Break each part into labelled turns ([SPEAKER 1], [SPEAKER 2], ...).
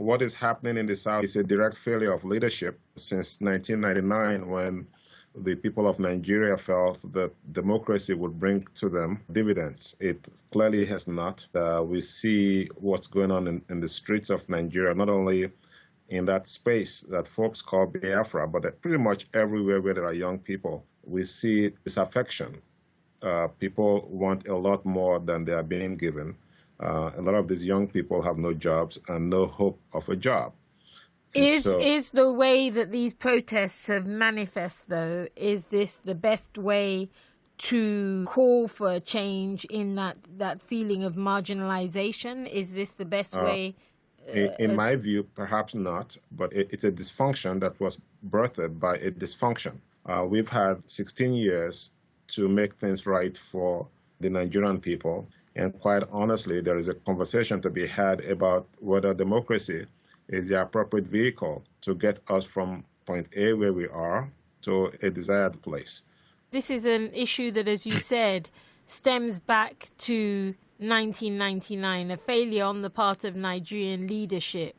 [SPEAKER 1] What is happening in the South is a direct failure of leadership since 1999, when the people of Nigeria felt that democracy would bring to them dividends. It clearly has not. We see what's going on in the streets of Nigeria, not only in that space that folks call Biafra, but pretty much everywhere where there are young people. We see disaffection. People want a lot more than they are being given. A lot of these young people have no jobs and no hope of a job.
[SPEAKER 2] Is the way that these protests have manifest, though, is this the best way to call for a change in that feeling of marginalization? Is this the best way?
[SPEAKER 1] In my view, perhaps not, but it's a dysfunction that was birthed by a dysfunction. We've had 16 years to make things right for the Nigerian people. And quite honestly, there is a conversation to be had about whether democracy is the appropriate vehicle to get us from point A, where we are, to a desired place.
[SPEAKER 2] This is an issue that, as you said, stems back to 1999, a failure on the part of Nigerian leadership.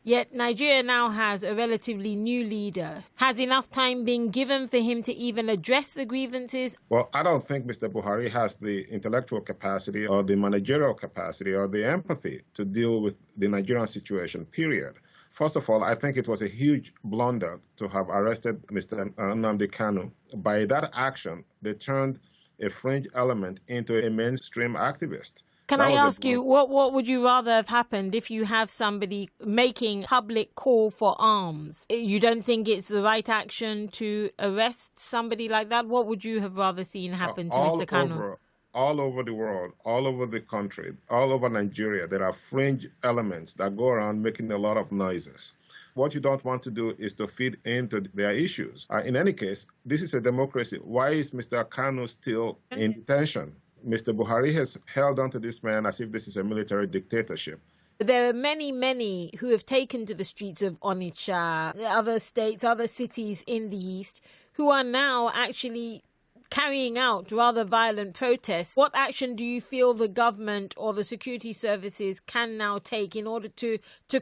[SPEAKER 2] Yet Nigeria now has a relatively new leader. Has enough time been given for him to even address the grievances?
[SPEAKER 1] Well, I don't think Mr. Buhari has the intellectual capacity or the managerial capacity or the empathy to deal with the Nigerian situation, period. First of all, I think it was a huge blunder to have arrested Mr. Nnamdi Kanu. By that action, they turned a fringe element into a mainstream activist.
[SPEAKER 2] Can I ask you, what would you rather have happened if you have somebody making public call for arms? You don't think it's the right action to arrest somebody like that? What would you have rather seen happen to Mr. Kanu?
[SPEAKER 1] All over the world, all over the country, all over Nigeria, there are fringe elements that go around making a lot of noises. What you don't want to do is to feed into their issues. In any case, this is a democracy. Why is Mr. Kanu still in detention? Mr. Buhari has held on to this man as if this is a military dictatorship.
[SPEAKER 2] There are many who have taken to the streets of Onitsha, other states, other cities in the East, who are now actually carrying out rather violent protests. What action do you feel the government or the security services can now take in order to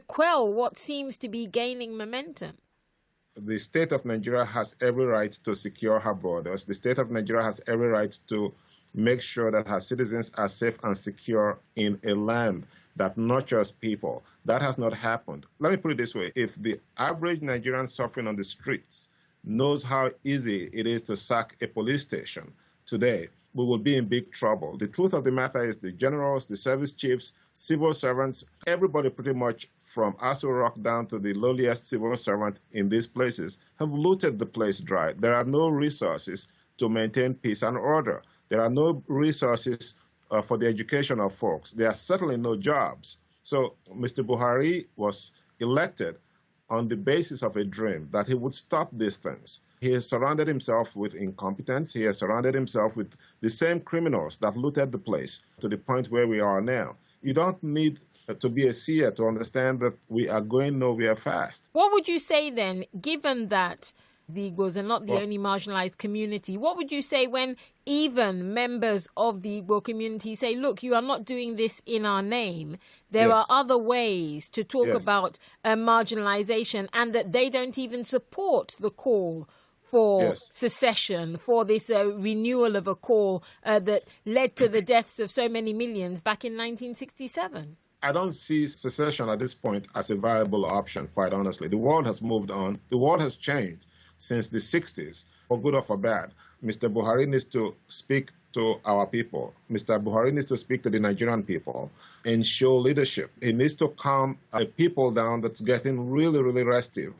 [SPEAKER 2] quell what seems to be gaining momentum?
[SPEAKER 1] The state of Nigeria has every right to secure her borders. The state of Nigeria has every right to make sure that her citizens are safe and secure in a land that nurtures people. That has not happened. Let me put it this way. If the average Nigerian suffering on the streets knows how easy it is to sack a police station today, we will be in big trouble. The truth of the matter is the generals, the service chiefs, civil servants, everybody pretty much from Aso Rock down to the lowliest civil servant in these places have looted the place dry. There are no resources to maintain peace and order. There are no resources for the education of folks. There are certainly no jobs. So Mr. Buhari was elected on the basis of a dream that he would stop these things. He has surrounded himself with incompetence. He has surrounded himself with the same criminals that looted the place to the point where we are now. You don't need to be a seer to understand that we are going nowhere fast.
[SPEAKER 2] What would you say then, given that the Igbos are not the only marginalized community? What would you say when even members of the Igbo community say, look, you are not doing this in our name. There are other ways to talk about marginalization, and that they don't even support the call for secession, for this renewal of a call that led to the deaths of so many millions back in 1967?
[SPEAKER 1] I don't see secession at this point as a viable option, quite honestly. The world has moved on. The world has changed since the 60s, for good or for bad. Mr. Buhari needs to speak to our people. Mr. Buhari needs to speak to the Nigerian people and show leadership. He needs to calm a people down that's getting really, really restive.